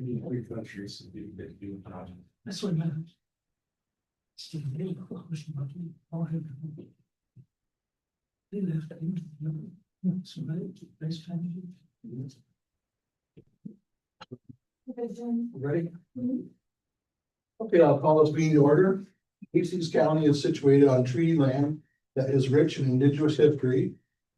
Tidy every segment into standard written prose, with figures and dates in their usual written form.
Three countries would be a big deal. That's what matters. Still, they don't push the button, all have to. They left. So nice family. Ready? Okay, I'll call this meeting to order. Hastings County is situated on treaty land that is rich in indigenous history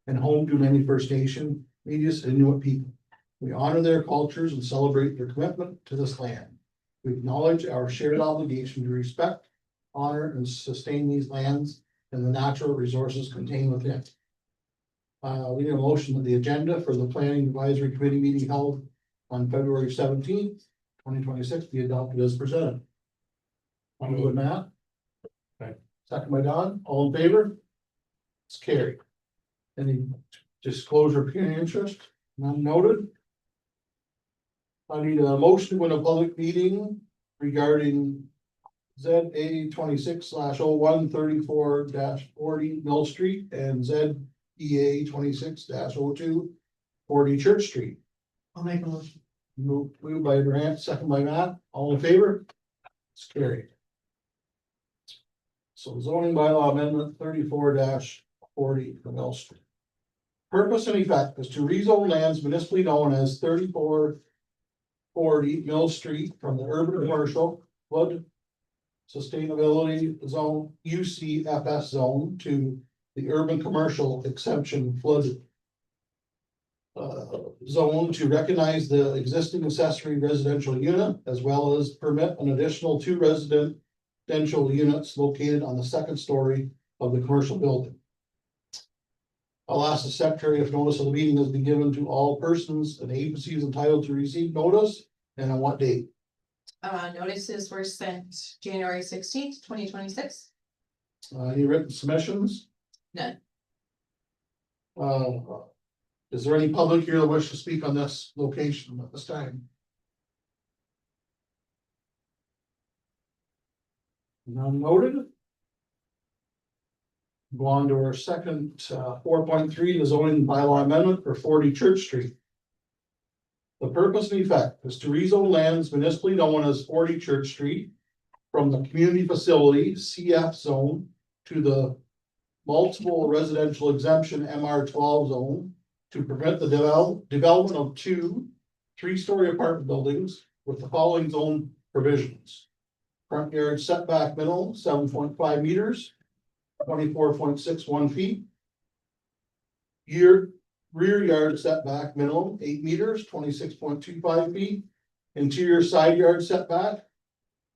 and home to many First Nation, Métis, and Inuit people. We honor their cultures and celebrate their commitment to this land. We acknowledge our shared obligation to respect, honor, and sustain these lands and the natural resources contained within. We need a motion that the agenda for the Planning Advisory Committee meeting held on February 17th, 2026 be adopted as presented. I'm with Matt. Okay. Second by Don, all in favor? It's carried. Any disclosure of pecuniary interest? None noted. I need a motion to win a public meeting regarding ZA 26/01 34-40 Mill Street and ZEA 26-02 40 Church Street. I'll make a motion. Moved by Grant, second by Matt, all in favor? It's carried. So zoning bylaw amendment 34-40 for Mill Street. Purpose and effect is to rezone lands municipally known as 3440 Mill Street from the urban commercial flood sustainability zone UCFS zone to the urban commercial exemption flood zone to recognize the existing accessory residential unit as well as permit an additional 2 residential units located on the second story of the commercial building. I'll ask the secretary if notice of the meeting has been given to all persons and agencies entitled to receive notice and on what date. Notices were sent January 16th, 2026. Any written submissions? None. Is there any public here that wish to speak on this location at this time? None noted. Go on to our second, 4.3, the zoning bylaw amendment for 40 Church Street. The purpose and effect is to rezone lands municipally known as 40 Church Street from the community facility CF zone to the multiple residential exemption MR12 zone to prevent the development of 2 3-story apartment buildings with the following zone provisions. Front yard setback minimum 7.5 meters, 24.61 feet. Rear yard setback minimum 8 meters, 26.25 feet. Interior side yard setback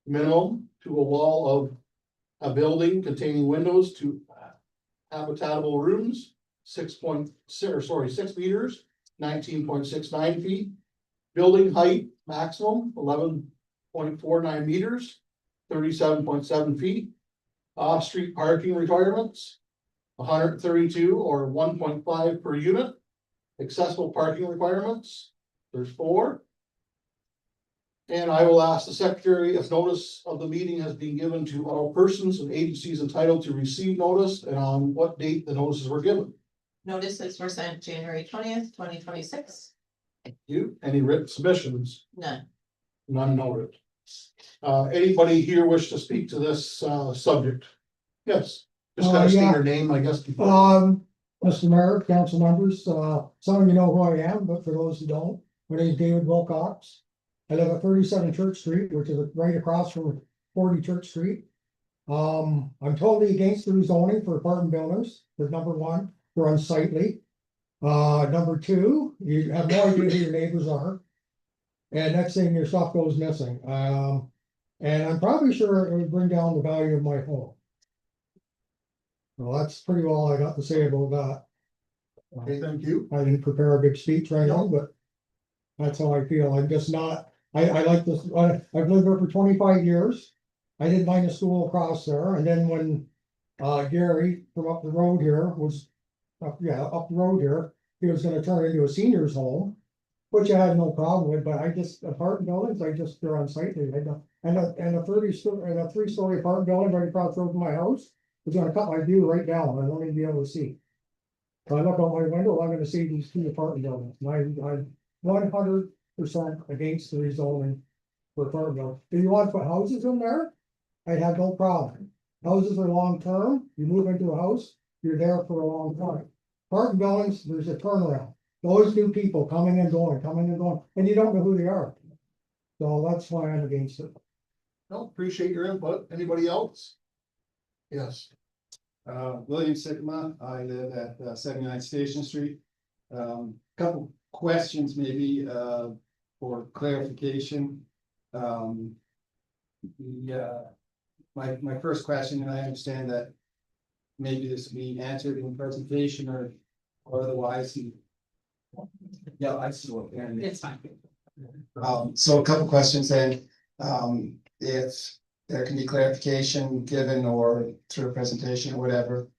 minimum to a wall of a building containing windows to habitable rooms 6 meters, 19.69 feet. Building height maximum 11.49 meters, 37.7 feet. Off-street parking requirements 132 or 1.5 per unit. Accessible parking requirements, there's 4. And I will ask the secretary if notice of the meeting has been given to all persons and agencies entitled to receive notice and on what date the notices were given. Notices were sent January 20th, 2026. Thank you. Any written submissions? None. None noted. Anybody here wish to speak to this subject? Yes, just gotta state Yeah. your name, I guess. before. Mr. Mayor, council members, some of you know who I am, but for those who don't, my name is David Wilcox. I live at 37 Church Street, which is right across from 40 Church Street. I'm totally against the rezoning for apartment buildings, because number 1, they're unsightly. Number 2, you have no idea who your neighbors are. And next thing, your stuff goes missing. And I'm probably sure it would bring down the value of my home. Well, that's pretty all I got to say about that. Okay, thank you. I didn't prepare a big speech right now, but that's how I feel. I'm just not, I like this, I've lived there for 25 years. I did mine in school across there, and then when Gary from up the road here was, up the road here, he was gonna turn it into a senior's home, which I had no problem with, but I just, apartment buildings, they're unsightly. I don't, and a 3-story apartment building right across the road from my house, it's gonna cut my view right down. I don't even be able to see. If I look out my window, I'm gonna see these 2 apartment buildings. I 100 against the rezoning for Farmville. If you want to put houses in there, I'd have no problem. Houses are long term, you move into a house, you're there for a long time. Apartment buildings, there's a turnaround. Those new people coming and going, and you don't know who they are. So that's why I'm against it. No, appreciate your input. Anybody else? Yes. William Sigma, I live at 79 Station Street. Couple questions maybe for clarification. My first question, and I understand that maybe this will be answered in the presentation or otherwise. Yeah, I see what. It's fine. So a couple questions then, if there can be clarification given or through a presentation or whatever.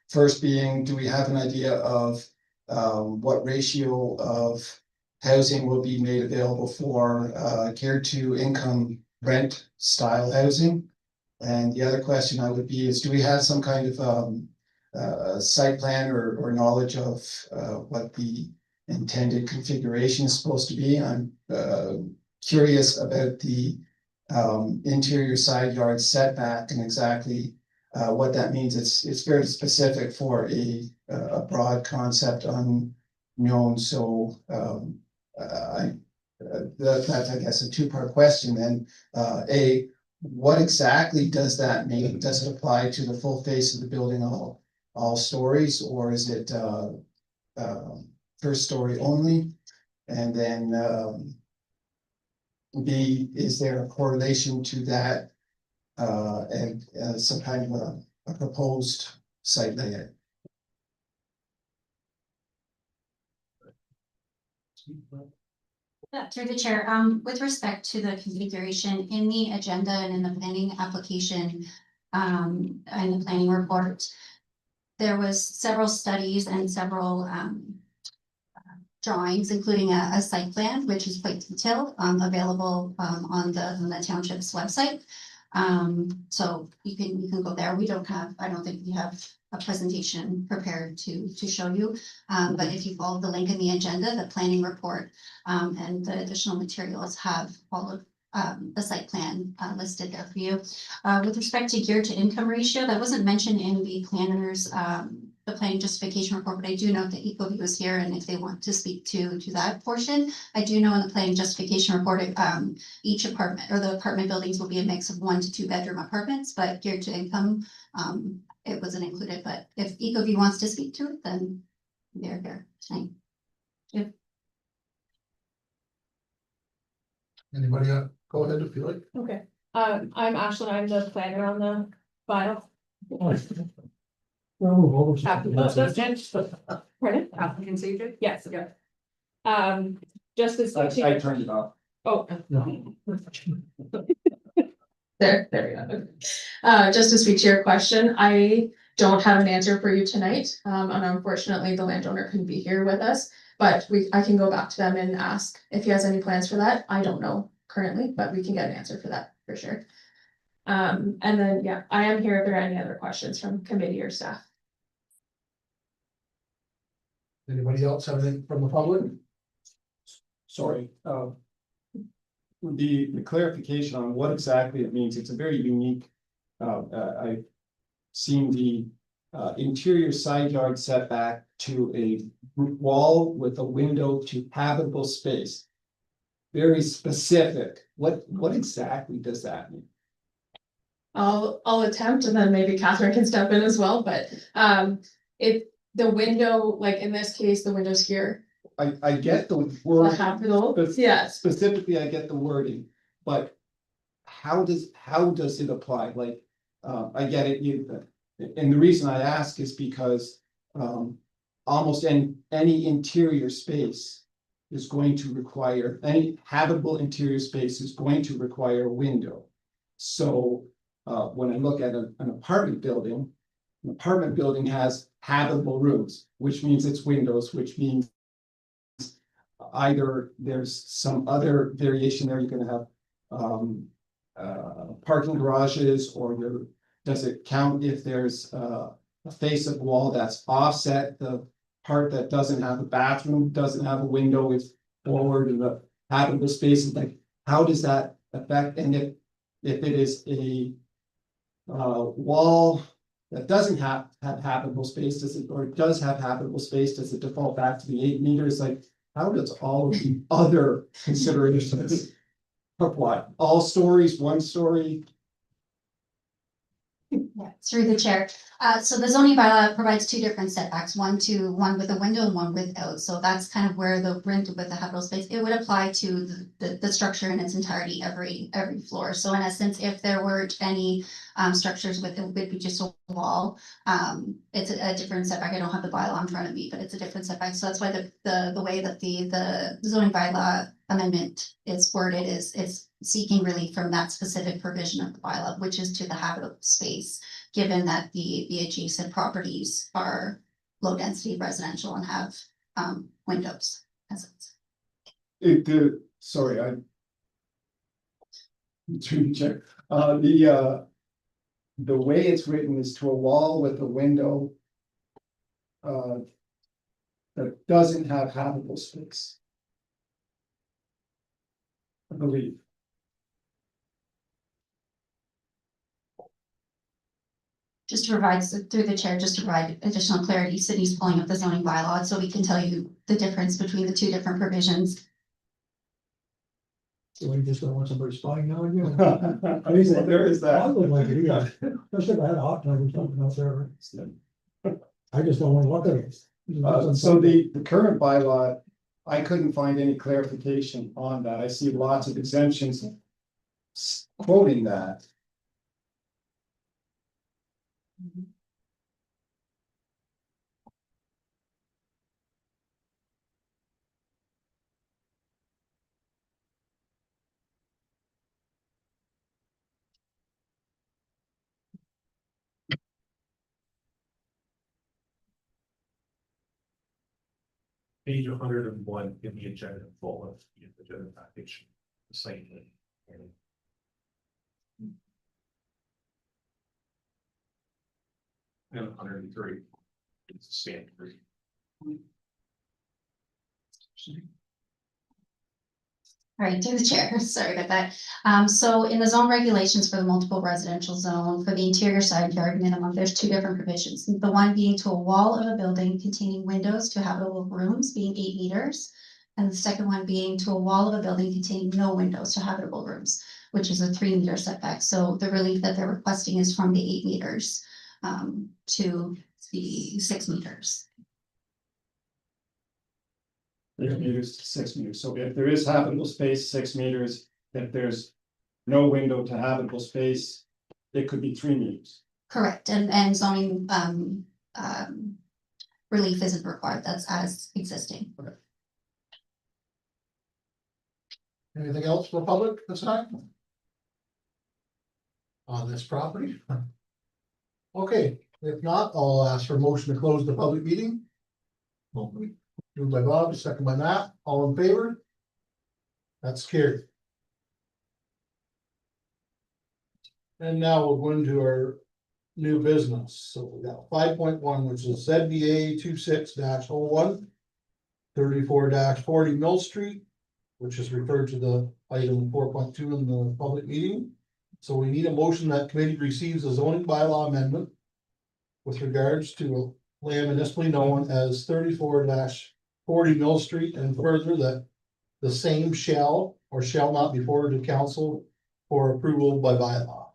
First being, do we have an idea of what ratio of housing will be made available for geared to income rent style housing? And the other question I would be is, do we have some kind of site plan or knowledge of what the intended configuration is supposed to be? I'm curious about the interior side yard setback and exactly what that means. It's very specific for a broad concept unknown. So that's I guess a two-part question. And what exactly does that mean? Does it apply to the full face of the building, all stories, or is it first story only? And then B, is there a correlation to that and some kind of a proposed site layout? Yeah, through the chair, with respect to the configuration in the agenda and in the planning application, and the planning report, there was several studies and several, drawings, including a site plan, which is quite detailed, available, on the township's website. So you can go there. I don't think we have a presentation prepared to show you. But if you follow the link in the agenda, the planning report, and the additional materials have all of the site plan listed there for you. With respect to geared to income ratio, that wasn't mentioned in the planner's the planning justification report, but I do note that Ecoview is here, and if they want to speak to that portion, I do know in the planning justification report, each apartment or the apartment buildings will be a mix of 1 to 2 bedroom apartments, but geared to income, it wasn't included. But if Ecoview wants to speak to it, then they're here tonight. Yep. Anybody else? Go ahead if you like. Okay, I'm Ashlyn, I'm the planner on the file. Pardon? Applicant's agent? Yes, yeah. Just as. I turned it off. Oh. There we go. Just to speak to your question, I don't have an answer for you tonight. And unfortunately, the landowner couldn't be here with us, but I can go back to them and ask if he has any plans for that. I don't know currently, but we can get an answer for that for sure. And then, yeah, I am here if there are any other questions from committee or staff. Anybody else have anything from the public? Sorry, the clarification on what exactly it means, it's a very unique, I've seen the interior side yard setback to a wall with a window to habitable space. Very specific. What exactly does that mean? I'll attempt, and then maybe Catherine can step in as well, but if the window, like in this case, the window's here. I get the The word, habitable, but yes. specifically, I get the wording, but how does it apply? Like, I get it, and the reason I ask is because almost any interior space is going to require, any habitable interior space is going to require a window. So when I look at an apartment building has habitable rooms, which means it's windows, which means either there's some other variation there, you're gonna have parking garages, or does it count if there's a face of wall that's offset, the part that doesn't have a bathroom, doesn't have a window, forward of the habitable spaces, like, how does that affect, and if it is a wall that doesn't have habitable space, does it, or it does have habitable space, does it default back to the 8 meters? Like, how does all of the other considerations apply? All stories, one story? Yeah, through the chair. So the zoning bylaw provides two different setbacks, one with a window and one without. So that's kind of where the rent with the habitable space, it would apply to the structure in its entirety, every floor. So in essence, if there weren't any structures with, it would be just a wall. It's a different setback. I don't have the bylaw in front of me, but it's a different setback. So that's why the way that the zoning bylaw amendment is worded is seeking relief from that specific provision of the bylaw, which is to the habitable space, given that the adjacent properties are low density residential and have windows. Sorry, check. The way it's written is to a wall with a window that doesn't have habitable space, I believe. Just to provide, through the chair, just to provide additional clarity, Sydney's pulling up the zoning bylaw, so we can tell you the difference between the two different provisions. So we just don't want somebody spying now and again. Well, there is I that. would like it, yeah, especially if I had a hot tub or something out there. I just don't want to look at it. So the current bylaw, I couldn't find any clarification on that. I see lots of exemptions quoting that. Page 101 in the agenda full of the agenda package, the same thing. And 103. It's the same. All right, through the chair, sorry about that. So in the zone regulations for the multiple residential zone, for the interior side yard minimum, there's two different provisions. The one being to a wall of a building containing windows to habitable rooms being 8 meters. And the second one being to a wall of a building containing no windows to habitable rooms, which is a 3 meter setback. So the relief that they're requesting is from the 8 meters to the 6 meters. 6 meters to 6 meters. So if there is habitable space, 6 meters. If there's no window to habitable space, it could be 3 meters. Correct, and zoning relief isn't required, that's as existing. Anything else for the public this time? On this property? Okay, if not, I'll ask for a motion to close the public meeting. Moved by Bob, second by Matt, all in favor? That's carried. And now we'll go into our new business. So we got 5.1, which is ZBA 26-01, 34-40 Mill Street, which is referred to the item 4.2 in the public meeting. So we need a motion that committee receives a zoning bylaw amendment with regards to land municipally known as 34-40 Mill Street, and further that the same shall or shall not be forwarded to council for approval by bylaw.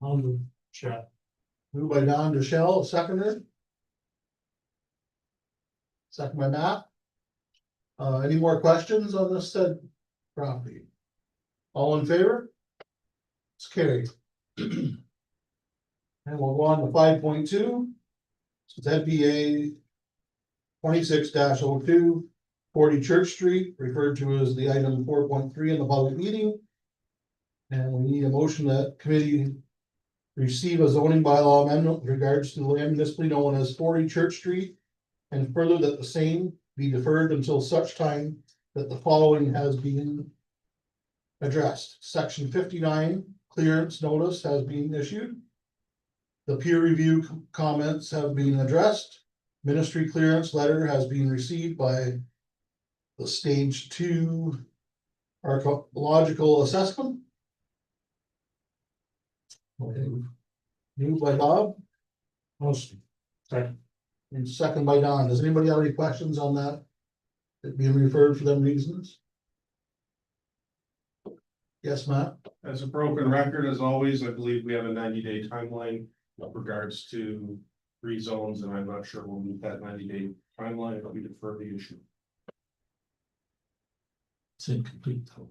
I'll move, chat. Moved by Don Deschelle, seconded. Second by Matt. Any more questions on this said property? All in favor? It's carried. And we'll go on to 5.2. So ZBA 26-02, 40 Church Street, referred to as the item 4.3 in the public meeting. And we need a motion that committee receive a zoning bylaw amendment with regards to the land municipally known as 40 Church Street. And further that the same be deferred until such time that the following has been addressed. Section 59 clearance notice has been issued. The peer review comments have been addressed. Ministry clearance letter has been received by the stage 2 archaeological assessment. Okay. Moved by Bob. Motion. Second. And second by Don. Does anybody have any questions on that? It being referred for them reasons? Yes, Matt? As a broken record, as always, I believe we have a 90-day timeline with regards to rezones, and I'm not sure we'll meet that 90-day timeline, but we defer the issue. It's incomplete though.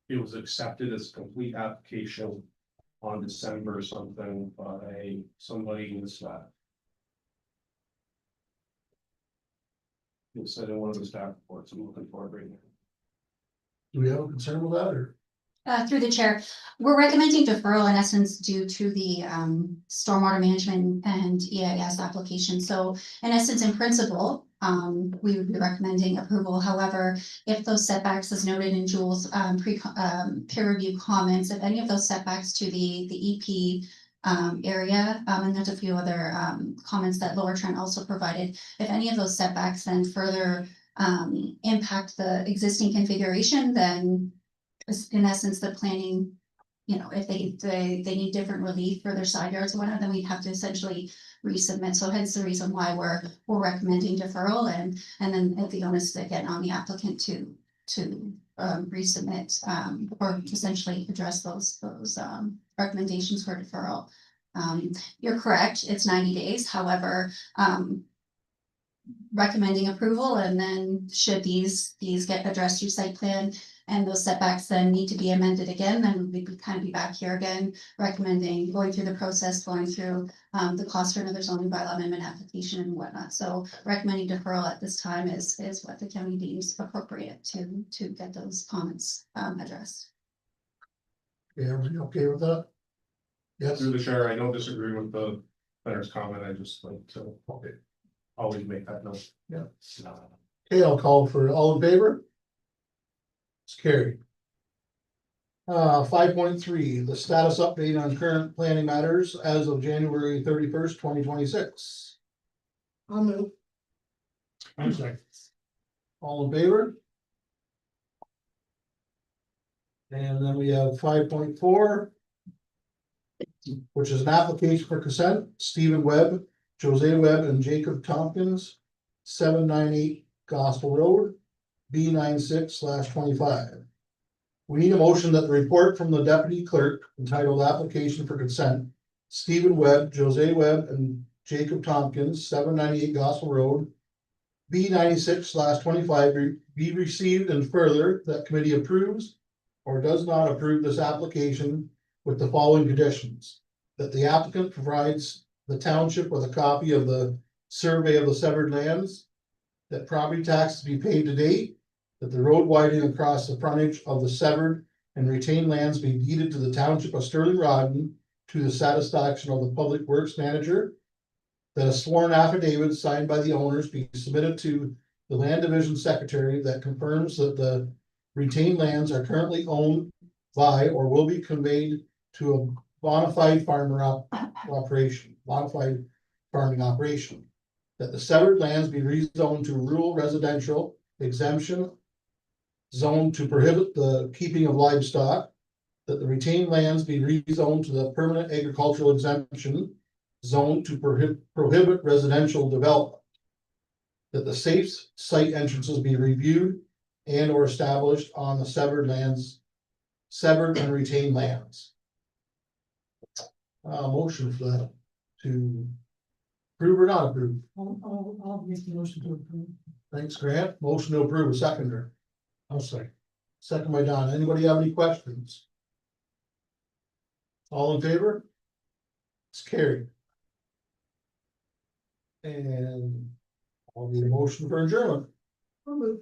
It was accepted as a complete application on December something by somebody in the staff. It said in one of the staff reports, I'm looking for it right now. Do we have a concern with that or? Through the chair, we're recommending deferral in essence due to the stormwater management and EIS application. So in essence, in principle, we would be recommending approval. However, if those setbacks, as noted in Jules' peer review comments, if any of those setbacks to the EP area, and there's a few other comments that Lower Trent also provided, if any of those setbacks then further impact the existing configuration, then in essence, the planning, you know, if they need different relief for their side yards or whatnot, then we'd have to essentially resubmit. So hence the reason why we're recommending deferral, and then if the onus again on the applicant to resubmit or essentially address those recommendations for deferral. You're correct, it's 90 days. However, recommending approval, and then should these get addressed through site plan and those setbacks then need to be amended again, then we'd kind of be back here again, recommending going through the process, going through the cost for another zoning bylaw amendment application and whatnot. So recommending deferral at this time is what the county deems appropriate to get those comments addressed. Yeah, everybody okay with that? Yes, Through the chair, I don't disagree with the planner's comment, I just like to always make that note. Yeah. Okay, I'll call for all in favor. It's carried. 5.3, the status update on current planning matters as of January 31st, 2026. I'll move. I'm sorry. All in favor? And then we have 5.4, which is an application for consent, Stephen Webb, Jose Webb, and Jacob Tompkins, 798 Gospel Road, B96/25. We need a motion that the report from the deputy clerk entitled Application for Consent, Stephen Webb, Jose Webb, and Jacob Tompkins, 798 Gospel Road, B96/25 be received, and further, that committee approves or does not approve this application with the following conditions: that the applicant provides the township with a copy of the survey of the severed lands, that property taxes be paid to date, that the road widening across the frontage of the severed and retained lands be deeded to the township of Stirling-Rawdon to the satisfaction of the public works manager, that a sworn affidavit signed by the owners be submitted to the land division secretary that confirms that the retained lands are currently owned by or will be conveyed to a bona fide farming operation, that the severed lands be rezoned to rural residential exemption zone to prohibit the keeping of livestock, that the retained lands be rezoned to the permanent agricultural exemption zone to prohibit residential development, that the safe site entrances be reviewed and or established on the severed and retained lands. Motion for that to approve or not approve. I'll make the motion to approve. Thanks, Grant. Motion to approve, a seconder. I'll say. Second by Don. Anybody have any questions? All in favor? It's carried. And I'll need a motion for adjournment. I'll move.